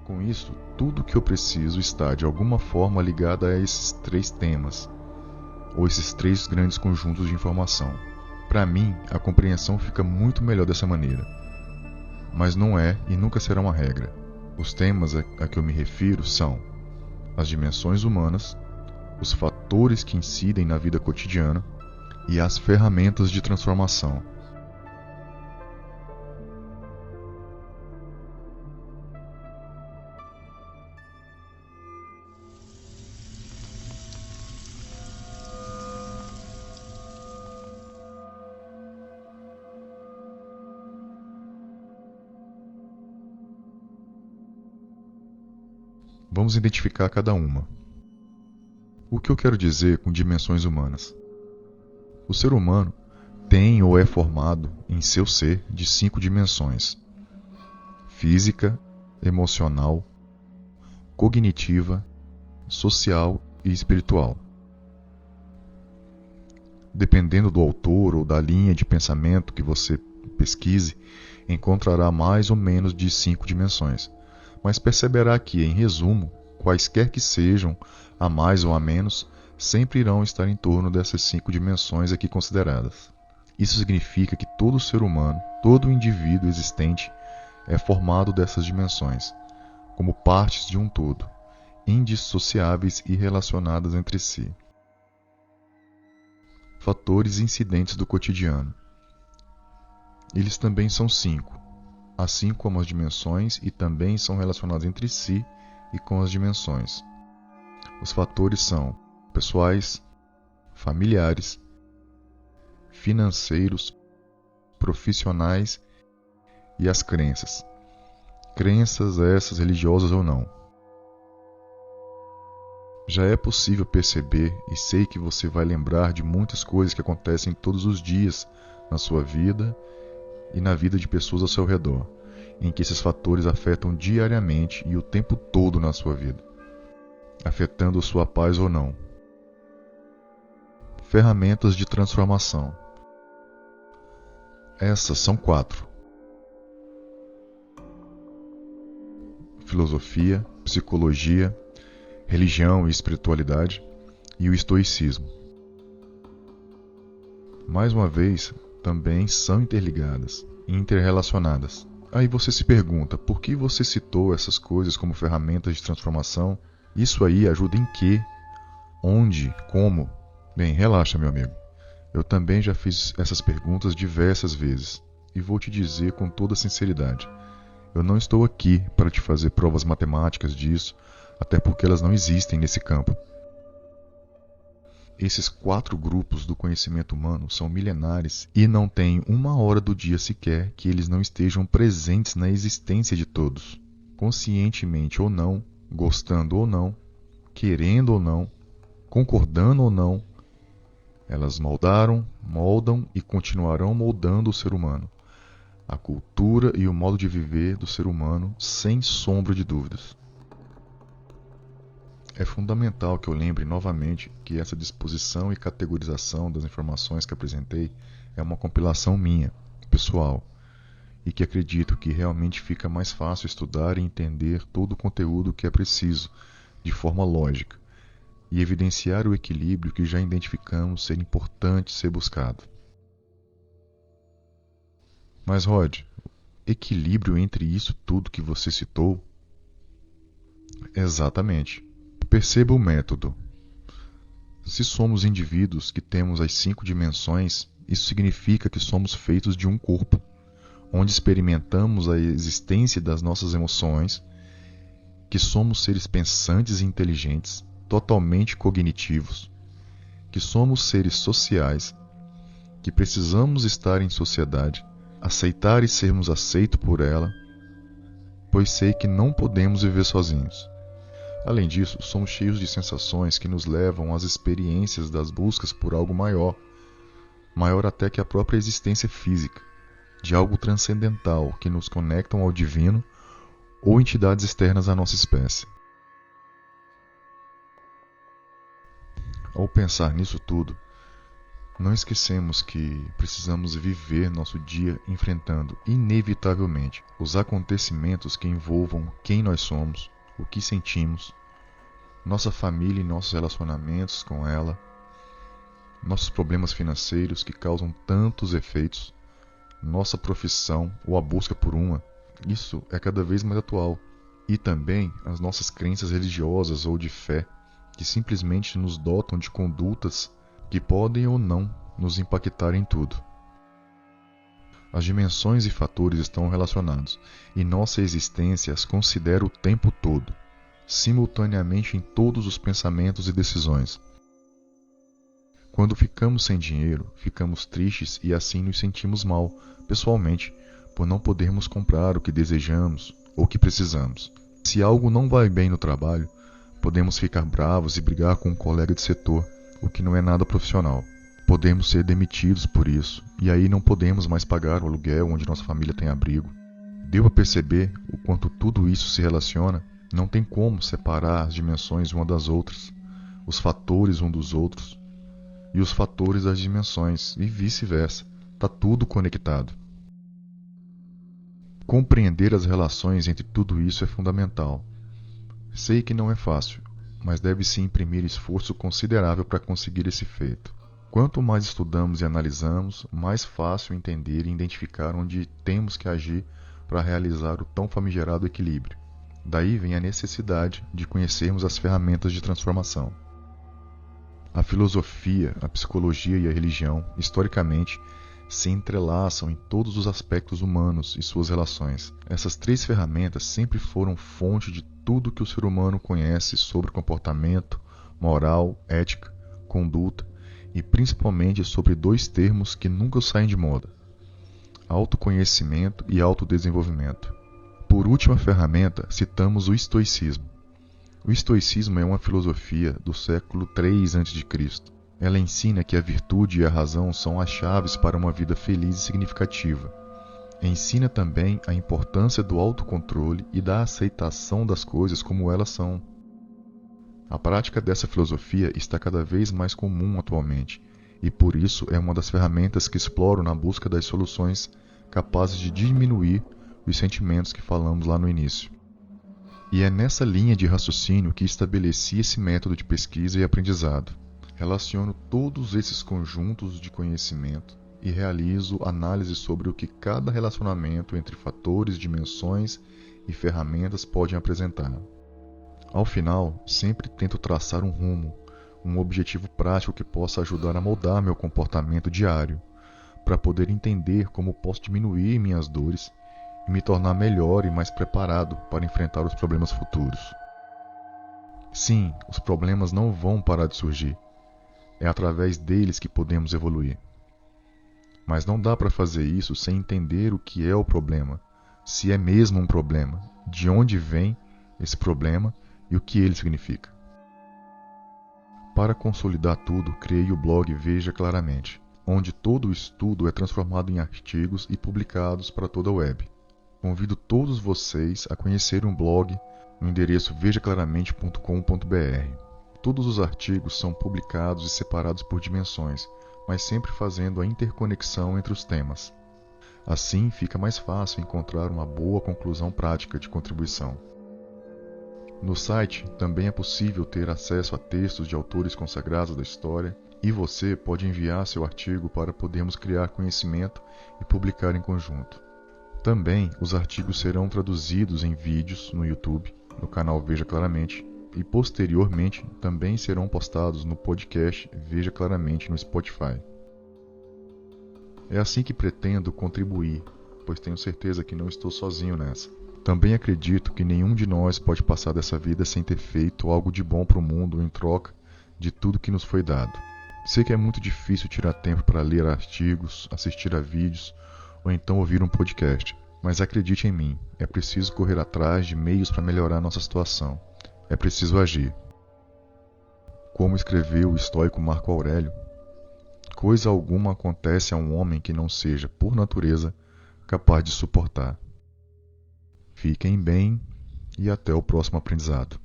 Com isso, tudo que eu preciso está de alguma forma ligado a esses três temas, ou esses três grandes conjuntos de informação. Para mim, a compreensão fica muito melhor dessa maneira. Mas não é e nunca será uma regra. Os temas a que eu me refiro são as dimensões humanas, os fatores que incidem na vida cotidiana e as ferramentas de transformação. Vamos identificar cada uma. O que eu quero dizer com dimensões humanas? O ser humano tem ou é formado em seu ser de 5 dimensões: física, emocional, cognitiva, social e espiritual. Dependendo do autor ou da linha de pensamento que você pesquise, encontrará mais ou menos de 5 dimensões, mas perceberá que, em resumo, quaisquer que sejam, a mais ou a menos, sempre irão estar em torno dessas 5 dimensões aqui consideradas. Isso significa que todo ser humano, todo indivíduo existente, é formado dessas dimensões, como partes de um todo, indissociáveis e relacionadas entre si. Fatores incidentes do cotidiano. Eles também são 5, assim como as dimensões, e também são relacionados entre si e com as dimensões. Os fatores são pessoais, familiares, financeiros, profissionais e as crenças. Crenças essas religiosas ou não. Já é possível perceber, e sei que você vai lembrar de muitas coisas que acontecem todos os dias na sua vida e na vida de pessoas ao seu redor, em que esses fatores afetam diariamente e o tempo todo na sua vida, afetando sua paz ou não. Ferramentas de transformação. Essas são 4: filosofia, psicologia, religião e espiritualidade, e o estoicismo. Mais uma vez, também são interligadas e interrelacionadas. Aí você se pergunta, por que você citou essas coisas como ferramentas de transformação? Isso aí ajuda em quê? Onde? Como? Bem, relaxa, meu amigo. Eu também já fiz essas perguntas diversas vezes, e vou te dizer com toda sinceridade. Eu não estou aqui para te fazer provas matemáticas disso, até porque elas não existem nesse campo. Esses 4 grupos do conhecimento humano são milenares e não tem uma hora do dia sequer que eles não estejam presentes na existência de todos, conscientemente ou não, gostando ou não, querendo ou não, concordando ou não. Elas moldaram, moldam e continuarão moldando o ser humano, a cultura e o modo de viver do ser humano, sem sombra de dúvidas. É fundamental que eu lembre novamente que essa disposição e categorização das informações que apresentei é uma compilação minha, pessoal, e que acredito que realmente fica mais fácil estudar e entender todo o conteúdo que é preciso, de forma lógica, e evidenciar o equilíbrio que já identificamos ser importante ser buscado. Mas, Rod, equilíbrio entre isso tudo que você citou? Exatamente. Perceba o método. Se somos indivíduos que temos as 5 dimensões, isso significa que somos feitos de um corpo, onde experimentamos a existência das nossas emoções, que somos seres pensantes e inteligentes, totalmente cognitivos, que somos seres sociais, que precisamos estar em sociedade, aceitar e sermos aceitos por ela, pois sei que não podemos viver sozinhos. Além disso, somos cheios de sensações que nos levam às experiências das buscas por algo maior, maior até que a própria existência física, de algo transcendental que nos conectam ao divino ou entidades externas à nossa espécie. Ao pensar nisso tudo, Não esquecemos que precisamos viver nosso dia enfrentando, inevitavelmente, os acontecimentos que envolvam quem nós somos, o que sentimos, nossa família e nossos relacionamentos com ela, nossos problemas financeiros que causam tantos efeitos, nossa profissão ou a busca por uma. Isso é cada vez mais atual. E também as nossas crenças religiosas ou de fé, que simplesmente nos dotam de condutas que podem ou não nos impactar em tudo. As dimensões e fatores estão relacionados, e nossa existência as considera o tempo todo, simultaneamente em todos os pensamentos e decisões. Quando ficamos sem dinheiro, ficamos tristes e assim nos sentimos mal, pessoalmente, por não podermos comprar o que desejamos ou o que precisamos. Se algo não vai bem no trabalho, podemos ficar bravos e brigar com um colega de setor, o que não é nada profissional. Podemos ser demitidos por isso, e aí não podemos mais pagar o aluguel onde nossa família tem abrigo. Deu a perceber o quanto tudo isso se relaciona? Não tem como separar as dimensões uma das outras, os fatores um dos outros, e os fatores das dimensões, e vice-versa. Está tudo conectado. Compreender as relações entre tudo isso é fundamental. Sei que não é fácil, mas deve-se imprimir esforço considerável para conseguir esse feito. Quanto mais estudamos e analisamos, mais fácil entender e identificar onde temos que agir para realizar o tão famigerado equilíbrio. Daí vem a necessidade de conhecermos as ferramentas de transformação. A filosofia, a psicologia e a religião, historicamente, se entrelaçam em todos os aspectos humanos e suas relações. Essas três ferramentas sempre foram fonte de tudo que o ser humano conhece sobre comportamento, moral, ética, conduta e principalmente sobre dois termos que nunca saem de moda: autoconhecimento e autodesenvolvimento. Por última ferramenta, citamos o estoicismo. O estoicismo é uma filosofia do século III a.C. Ela ensina que a virtude e a razão são as chaves para uma vida feliz e significativa. Ensina também a importância do autocontrole e da aceitação das coisas como elas são. A prática dessa filosofia está cada vez mais comum atualmente, e por isso é uma das ferramentas que exploro na busca das soluções capazes de diminuir os sentimentos que falamos lá no início. E é nessa linha de raciocínio que estabeleci esse método de pesquisa e aprendizado. Relaciono todos esses conjuntos de conhecimento e realizo análise sobre o que cada relacionamento entre fatores, dimensões e ferramentas pode apresentar. Ao final, sempre tento traçar um rumo, um objetivo prático que possa ajudar a moldar meu comportamento diário, para poder entender como posso diminuir minhas dores e me tornar melhor e mais preparado para enfrentar os problemas futuros. Sim, os problemas não vão parar de surgir. É através deles que podemos evoluir. Mas não dá para fazer isso sem entender o que é o problema, se é mesmo um problema, de onde vem esse problema e o que ele significa. Para consolidar tudo, criei o blog Veja Claramente, onde todo o estudo é transformado em artigos e publicados para toda a web. Convido todos vocês a conhecerem o blog no endereço vejaclaramente.com.br. Todos os artigos são publicados e separados por dimensões, mas sempre fazendo a interconexão entre os temas. Assim, fica mais fácil encontrar uma boa conclusão prática de contribuição. No site também é possível ter acesso a textos de autores consagrados da história, e você pode enviar seu artigo para podermos criar conhecimento e publicar em conjunto. Também os artigos serão traduzidos em vídeos no YouTube, no canal Veja Claramente, e posteriormente também serão postados no podcast Veja Claramente no Spotify. É assim que pretendo contribuir, pois tenho certeza que não estou sozinho nessa. Também acredito que nenhum de nós pode passar dessa vida sem ter feito algo de bom para o mundo em troca de tudo que nos foi dado. Sei que é muito difícil tirar tempo para ler artigos, assistir a vídeos ou então ouvir um podcast, mas acredite em mim, é preciso correr atrás de meios para melhorar nossa situação. É preciso agir. Como escreveu o estoico Marco Aurélio, coisa alguma acontece a um homem que não seja, por natureza, capaz de suportar. Fiquem bem e até o próximo aprendizado.